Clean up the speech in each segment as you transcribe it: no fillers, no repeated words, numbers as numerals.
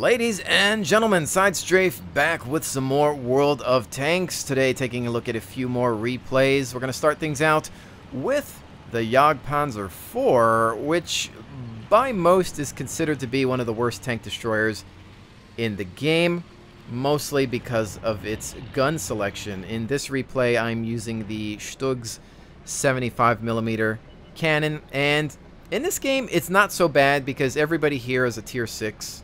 Ladies and gentlemen, Side Strafe back with some more World of Tanks. Today taking a look at a few more replays. We're going to start things out with the Jagdpanzer IV, which by most is considered to be one of the worst tank destroyers in the game, mostly because of its gun selection. In this replay, I'm using the Stug's 75mm cannon, and in this game, it's not so bad because everybody here is a tier 6.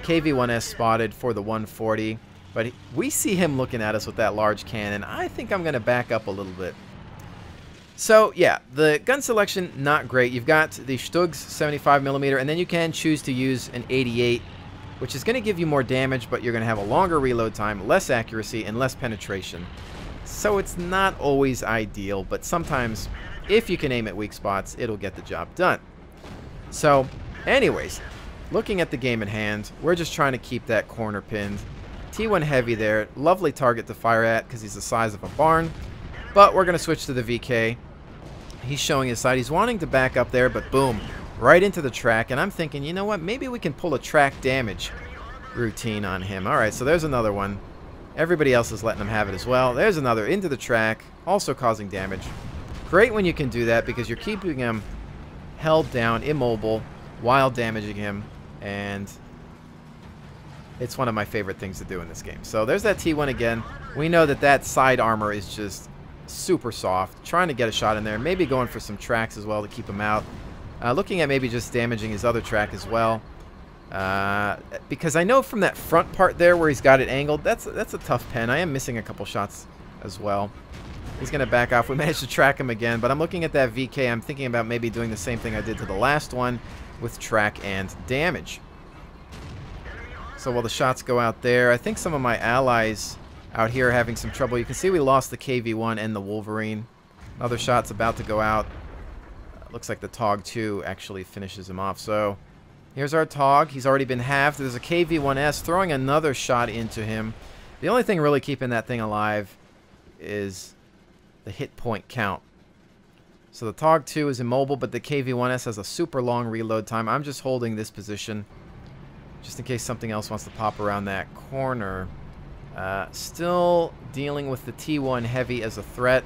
KV-1S spotted for the 140, but we see him looking at us with that large cannon. I think I'm going to back up a little bit. So, yeah, the gun selection, not great. You've got the Stug's 75mm, and then you can choose to use an 88, which is going to give you more damage, but you're going to have a longer reload time, less accuracy, and less penetration. So it's not always ideal, but sometimes, if you can aim at weak spots, it'll get the job done. So, anyways, looking at the game in hand, we're just trying to keep that corner pinned. T1 heavy there, lovely target to fire at because he's the size of a barn. But we're going to switch to the VK. He's showing his side. He's wanting to back up there, but boom, right into the track. And I'm thinking, you know what, maybe we can pull a track damage routine on him. All right, so there's another one. Everybody else is letting him have it as well. There's another into the track, also causing damage. Great when you can do that because you're keeping him held down, immobile, while damaging him. And it's one of my favorite things to do in this game. So there's that T1 again. We know that that side armor is just super soft. Trying to get a shot in there. Maybe going for some tracks as well to keep him out. Looking at maybe just damaging his other track as well. Because I know from that front part there where he's got it angled, that's a tough pen. I am missing a couple shots as well. He's going to back off. We managed to track him again. But I'm looking at that VK. I'm thinking about maybe doing the same thing I did to the last one with track and damage. So while the shots go out there, I think some of my allies out here are having some trouble. You can see we lost the KV-1 and the Wolverine. Another shot's about to go out. Looks like the TOG 2 actually finishes him off. So here's our TOG. He's already been halved. There's a KV-1S throwing another shot into him. The only thing really keeping that thing alive is the hit point count. So the TOG 2 is immobile, but the KV-1S has a super long reload time. I'm just holding this position just in case something else wants to pop around that corner. Still dealing with the T1 heavy as a threat.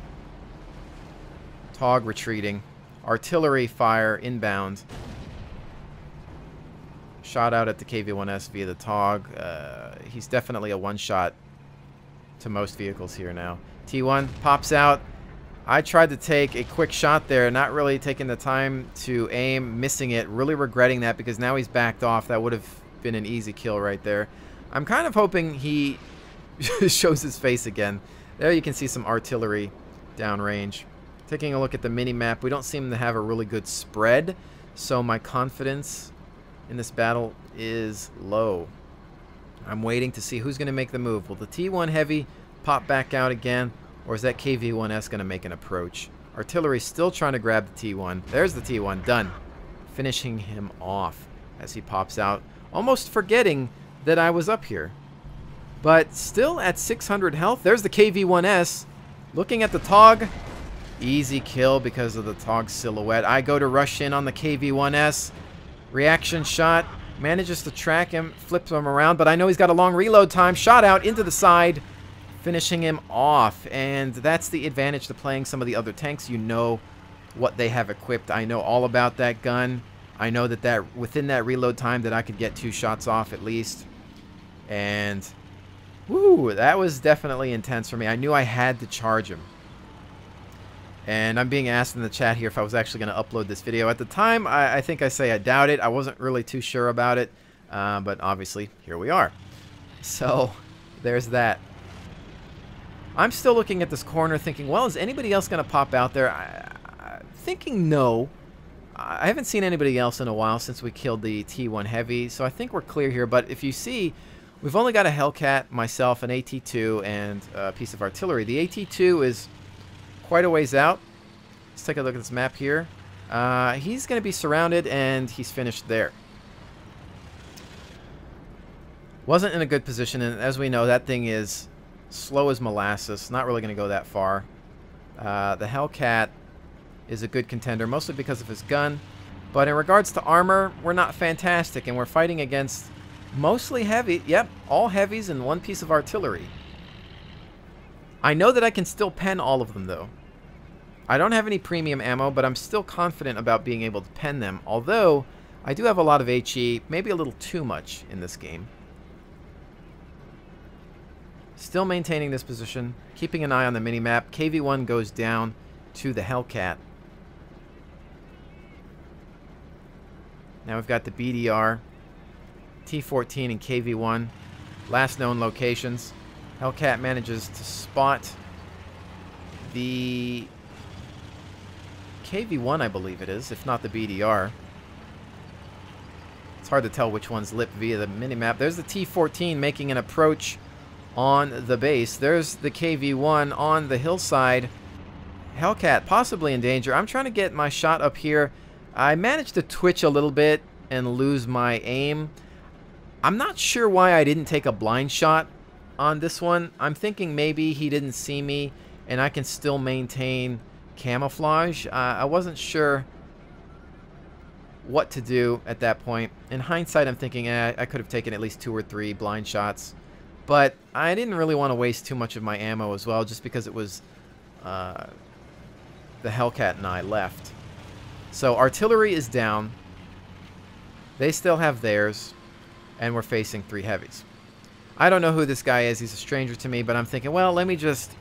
TOG retreating. Artillery fire inbound. Shot out at the KV-1S via the TOG. He's definitely a one-shot to most vehicles here now. T1 pops out. I tried to take a quick shot there, not really taking the time to aim, missing it, really regretting that because now he's backed off. That would have been an easy kill right there. I'm kind of hoping he shows his face again. There you can see some artillery downrange. Taking a look at the mini-map, we don't seem to have a really good spread, so my confidence in this battle is low. I'm waiting to see who's going to make the move. Will the T1 heavy pop back out again? Or is that KV-1S going to make an approach? Artillery still trying to grab the T1. There's the T1. Done. Finishing him off as he pops out. Almost forgetting that I was up here. But still at 600 health. There's the KV-1S. Looking at the TOG. Easy kill because of the TOG silhouette. I go to rush in on the KV-1S. Reaction shot. Manages to track him. Flips him around. But I know he's got a long reload time. Shot out into the side. Finishing him off, and that's the advantage to playing some of the other tanks. You know what they have equipped. I know all about that gun. I know that within that reload time that I could get 2 shots off at least. And woo, that was definitely intense for me. I knew I had to charge him. And I'm being asked in the chat here if I was actually going to upload this video. At the time, I think I say I doubt it. I wasn't really too sure about it, but obviously here we are. So there's that. I'm still looking at this corner thinking, well, is anybody else going to pop out there? Thinking no. I haven't seen anybody else in a while since we killed the T1 heavy, so I think we're clear here. But if you see, we've only got a Hellcat, myself, an AT-2, and a piece of artillery. The AT-2 is quite a ways out. Let's take a look at this map here. He's going to be surrounded, and he's finished there. Wasn't in a good position, and as we know, that thing is slow as molasses. Not really going to go that far. The Hellcat is a good contender, mostly because of his gun. But in regards to armor, we're not fantastic, and we're fighting against Mostly heavy. Yep, all heavies and one piece of artillery. I know that I can still pen all of them, though. I don't have any premium ammo, but I'm still confident about being able to pen them. Although, I do have a lot of HE, maybe a little too much in this game. Still maintaining this position, keeping an eye on the minimap. KV-1 goes down to the Hellcat. Now we've got the BDR, T-14 and KV-1. Last known locations. Hellcat manages to spot the KV-1, I believe it is, if not the BDR. It's hard to tell which one's lit via the minimap. There's the T-14 making an approach on the base. There's the KV-1 on the hillside. Hellcat possibly in danger. I'm trying to get my shot up here. I managed to twitch a little bit and lose my aim. I'm not sure why I didn't take a blind shot on this one. I'm thinking maybe he didn't see me and I can still maintain camouflage. I wasn't sure what to do at that point. In hindsight, I'm thinking I could have taken at least 2 or 3 blind shots. But I didn't really want to waste too much of my ammo as well, just because it was the Hellcat and I left. So artillery is down. They still have theirs. And we're facing 3 heavies. I don't know who this guy is. He's a stranger to me, but I'm thinking, well, let me just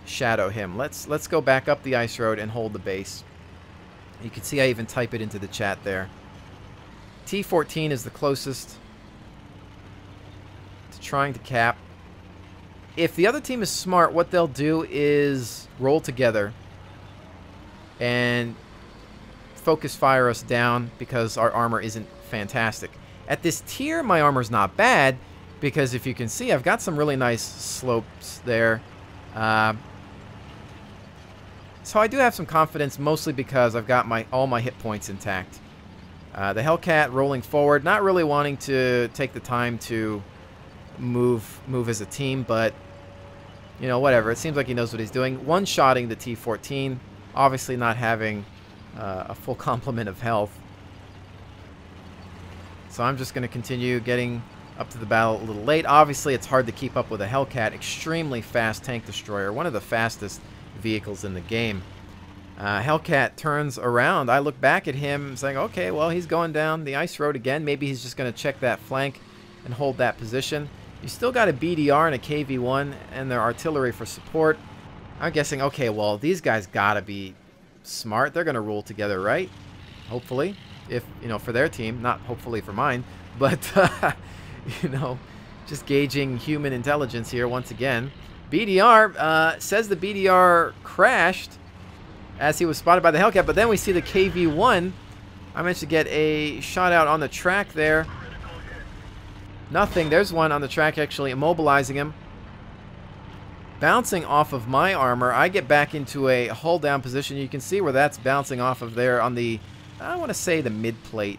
shadow him. Let's go back up the ice road and hold the base. You can see I even type it into the chat there. T-14 is the closest to trying to cap. If the other team is smart, what they'll do is roll together and focus fire us down because our armor isn't fantastic. At this tier, my armor's not bad because if you can see, I've got some really nice slopes there. So I do have some confidence, mostly because I've got all my hit points intact. The Hellcat rolling forward, not really wanting to take the time to move as a team, but you know, whatever. It seems like he knows what he's doing. One-shotting the T-14, obviously not having a full complement of health. So I'm just going to continue getting up to the battle a little late. Obviously, it's hard to keep up with a Hellcat. Extremely fast tank destroyer. One of the fastest vehicles in the game. Hellcat turns around. I look back at him saying, okay, well, he's going down the ice road again. Maybe he's just going to check that flank and hold that position. You still got a BDR and a KV-1 and their artillery for support. I'm guessing, okay, well, these guys got to be smart. They're going to rule together, right? Hopefully. If, you know, for their team. Not hopefully for mine. But, you know, just gauging human intelligence here once again. BDR says the BDR crashed as he was spotted by the Hellcat, but then we see the KV-1. I managed to get a shot out on the track there. Nothing. There's one on the track actually immobilizing him. Bouncing off of my armor, I get back into a hull down position. You can see where that's bouncing off of there on the, I want to say the mid plate,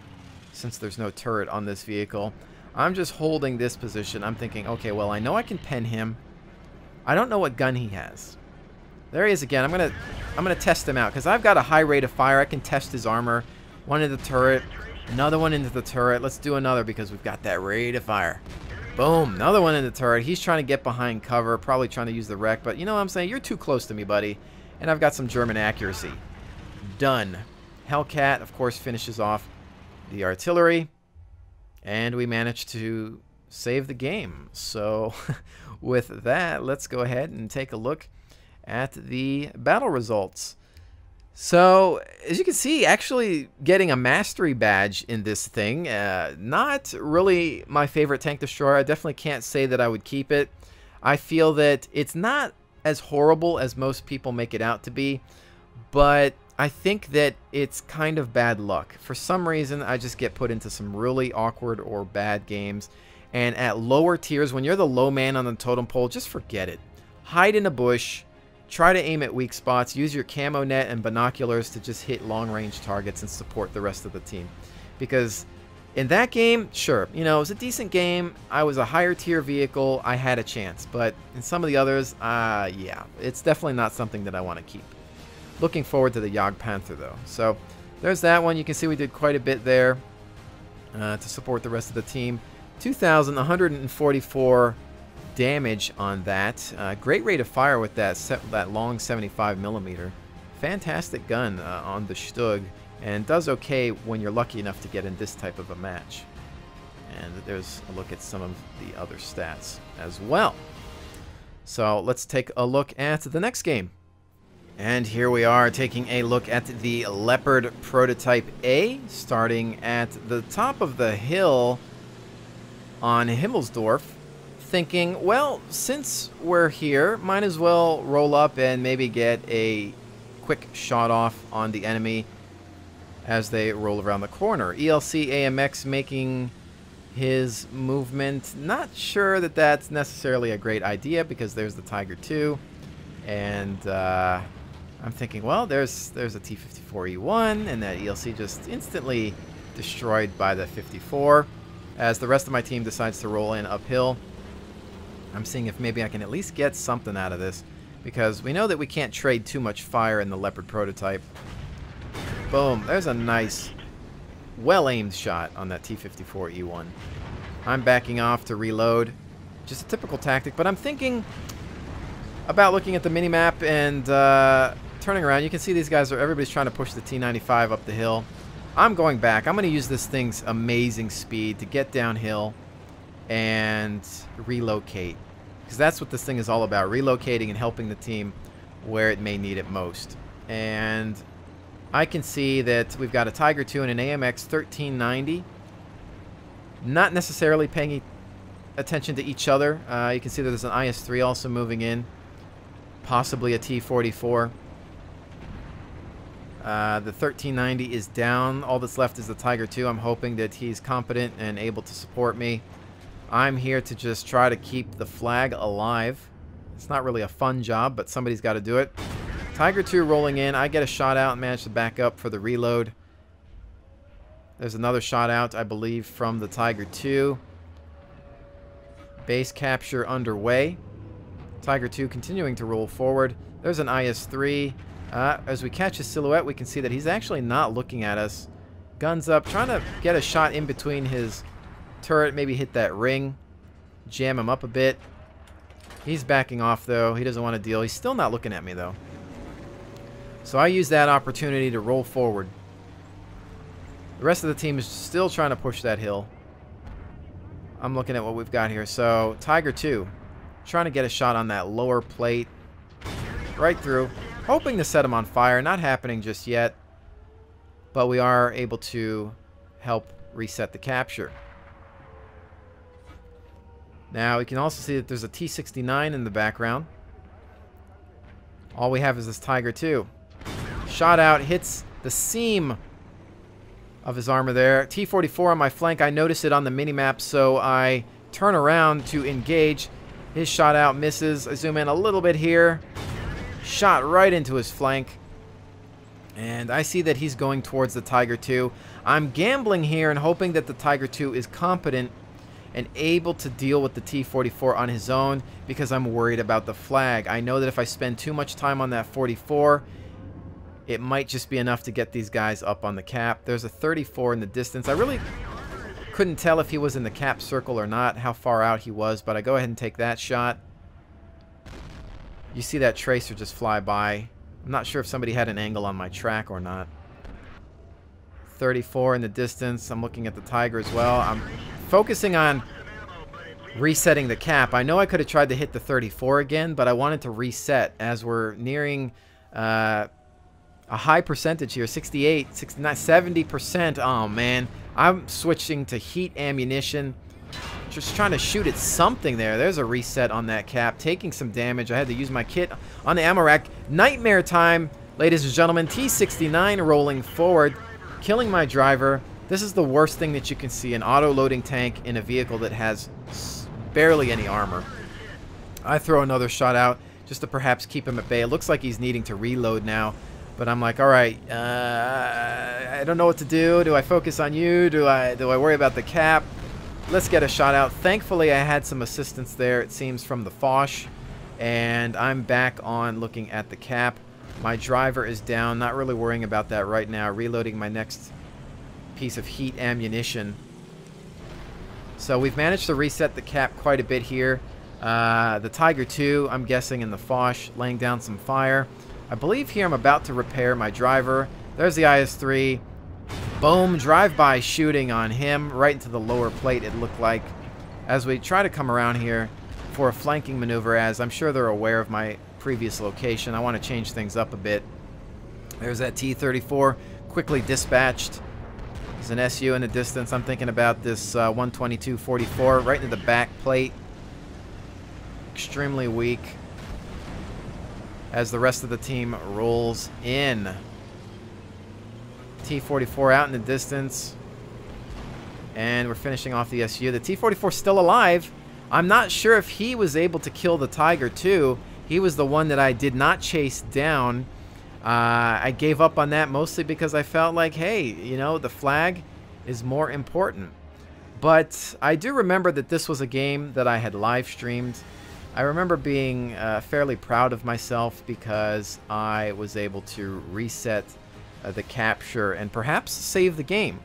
since there's no turret on this vehicle. I'm just holding this position. I'm thinking, okay, well, I know I can pen him. I don't know what gun he has. There he is again. I'm gonna test him out because I've got a high rate of fire. I can test his armor. One into the turret, another one into the turret. Let's do another because we've got that rate of fire. Boom, another one in the turret. He's trying to get behind cover, probably trying to use the wreck, but you know what I'm saying? You're too close to me, buddy. And I've got some German accuracy. Done. Hellcat, of course, finishes off the artillery, and we managed to save the game. So with that, let's go ahead and take a look at the battle results. So as you can see, actually getting a mastery badge in this thing, not really my favorite tank destroyer. I definitely can't say that I would keep it. I feel that it's not as horrible as most people make it out to be, but I think that it's kind of bad luck. For some reason, I just get put into some really awkward or bad games. And at lower tiers, when you're the low man on the totem pole, just forget it. Hide in a bush. Try to aim at weak spots. Use your camo net and binoculars to just hit long-range targets and support the rest of the team. Because in that game, sure, you know, it was a decent game. I was a higher tier vehicle. I had a chance. But in some of the others, yeah, it's definitely not something that I want to keep. Looking forward to the Jagdpanther, though. So there's that one. You can see we did quite a bit there to support the rest of the team. 2,144 damage on that. Great rate of fire with that long 75 millimeter. Fantastic gun on the Stug, and does okay when you're lucky enough to get in this type of a match. And there's a look at some of the other stats as well. So let's take a look at the next game. And here we are taking a look at the Leopard Prototype A, starting at the top of the hill on Himmelsdorf, thinking, well, since we're here, might as well roll up and maybe get a quick shot off on the enemy as they roll around the corner. ELC AMX making his movement. Not sure that that's necessarily a great idea because there's the Tiger II, and I'm thinking, well, there's a T-54E1, and that ELC just instantly destroyed by the 54 as the rest of my team decides to roll in uphill. I'm seeing if maybe I can at least get something out of this, because we know that we can't trade too much fire in the Leopard Prototype. Boom, there's a nice well-aimed shot on that T-54E1. I'm backing off to reload. Just a typical tactic, but I'm thinking about looking at the minimap and turning around. You can see these guys everybody's trying to push the T-95 up the hill. I'm going back. I'm going to use this thing's amazing speed to get downhill and relocate, because that's what this thing is all about, relocating and helping the team where it may need it most. And I can see that we've got a Tiger II and an AMX 1390. Not necessarily paying attention to each other. You can see that there's an IS-3 also moving in. Possibly a T-44. The 1390 is down. All that's left is the Tiger II. I'm hoping that he's competent and able to support me. I'm here to just try to keep the flag alive. It's not really a fun job, but somebody's got to do it. Tiger II rolling in. I get a shot out and manage to back up for the reload. There's another shot out, I believe, from the Tiger II. Base capture underway. Tiger II continuing to roll forward. There's an IS-3. As we catch his silhouette, we can see that he's actually not looking at us. Guns up, trying to get a shot in between his turret, maybe hit that ring, jam him up a bit. He's backing off, though. He doesn't want to deal. He's still not looking at me, though. So I use that opportunity to roll forward. The rest of the team is still trying to push that hill. I'm looking at what we've got here. So Tiger II trying to get a shot on that lower plate. Right through. Hoping to set him on fire. Not happening just yet. But we are able to help reset the capture. Now we can also see that there's a T-69 in the background. All we have is this Tiger II. Shot out, hits the seam of his armor there. T-44 on my flank. I notice it on the minimap, so I turn around to engage. His shot out misses. I zoom in a little bit here. Shot right into his flank. And I see that he's going towards the Tiger II. I'm gambling here and hoping that the Tiger II is competent and able to deal with the T-44 on his own, because I'm worried about the flag. I know that if I spend too much time on that 44, it might just be enough to get these guys up on the cap. There's a 34 in the distance. I really couldn't tell if he was in the cap circle or not, how far out he was, but I go ahead and take that shot. You see that tracer just fly by. I'm not sure if somebody had an angle on my track or not. 34 in the distance. I'm looking at the Tiger as well. I'm focusing on resetting the cap. I know I could have tried to hit the 34 again, but I wanted to reset as we're nearing a high percentage here. 68, 69, 70%. Oh, man. I'm switching to heat ammunition. Just trying to shoot at something there. There's a reset on that cap. Taking some damage. I had to use my kit on the ammo rack. Nightmare time, ladies and gentlemen. T-69 rolling forward. Killing my driver. This is the worst thing that you can see. An auto-loading tank in a vehicle that has barely any armor. I throw another shot out just to perhaps keep him at bay. It looks like he's needing to reload now. But I'm like, all right, I don't know what to do. Do I focus on you? Do I worry about the cap? Let's get a shot out. Thankfully, I had some assistance there, it seems, from the Foch. And I'm back on looking at the cap. My driver is down. Not really worrying about that right now. Reloading my next piece of heat ammunition. So we've managed to reset the cap quite a bit here. The Tiger II, I'm guessing, in the Foch, laying down some fire. I believe here I'm about to repair my driver. There's the IS-3. Boom, drive-by shooting on him, right into the lower plate, it looked like. As we try to come around here for a flanking maneuver, as I'm sure they're aware of my previous location. I want to change things up a bit. There's that T-34, quickly dispatched. There's an SU in the distance. I'm thinking about this 122-44 right into the back plate. Extremely weak. As the rest of the team rolls in. T-44 out in the distance. And we're finishing off the SU. The T-44 still alive. I'm not sure if he was able to kill the Tiger II. He was the one that I did not chase down. I gave up on that mostly because I felt like, hey, you know, the flag is more important. But I do remember that this was a game that I had live streamed. I remember being fairly proud of myself because I was able to reset the capture and perhaps save the game.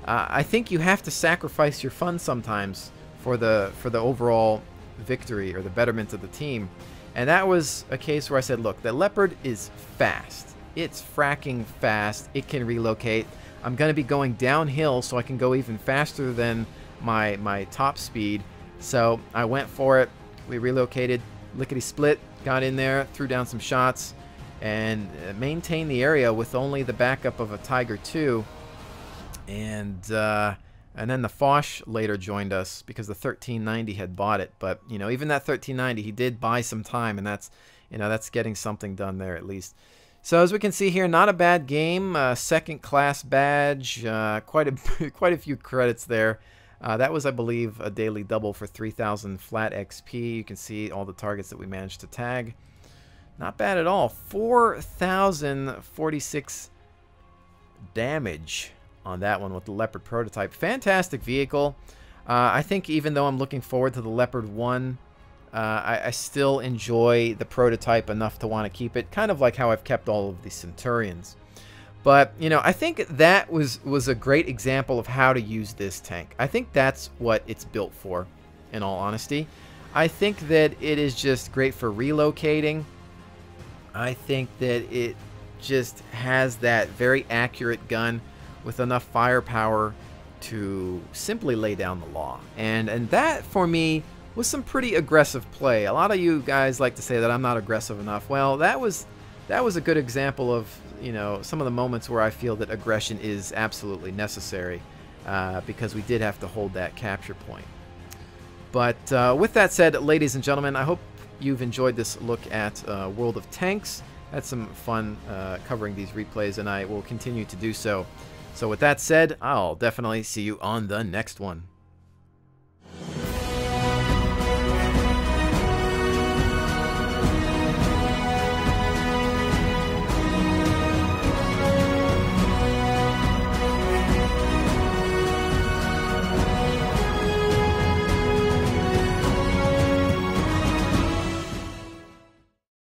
I think you have to sacrifice your fun sometimes for the overall victory or the betterment of the team. And that was a case where I said, look, the Leopard is fast. It's fracking fast. It can relocate. I'm going to be going downhill so I can go even faster than my top speed. So I went for it. We relocated, lickety-split, got in there, threw down some shots, and maintained the area with only the backup of a Tiger II. And then the Foch later joined us because the 1390 had bought it. But, you know, even that 1390, he did buy some time, and that's, you know, that's getting something done there at least. So as we can see here, not a bad game. Second class badge, quite a few credits there. That was, I believe, a daily double for 3,000 flat XP. You can see all the targets that we managed to tag. Not bad at all. 4,046 damage on that one with the Leopard prototype. Fantastic vehicle. I think even though I'm looking forward to the Leopard 1, I still enjoy the prototype enough to want to keep it. Kind of like how I've kept all of the Centurions. But, you know, I think that was a great example of how to use this tank. I think that's what it's built for, in all honesty. I think that it is just great for relocating. I think that it just has that very accurate gun with enough firepower to simply lay down the law. And that, for me, was some pretty aggressive play. A lot of you guys like to say that I'm not aggressive enough. Well, that was a good example of, you know, some of the moments where I feel that aggression is absolutely necessary, because we did have to hold that capture point. But with that said, ladies and gentlemen, I hope you've enjoyed this look at World of Tanks. Had some fun covering these replays, and I will continue to do so. So with that said, I'll definitely see you on the next one.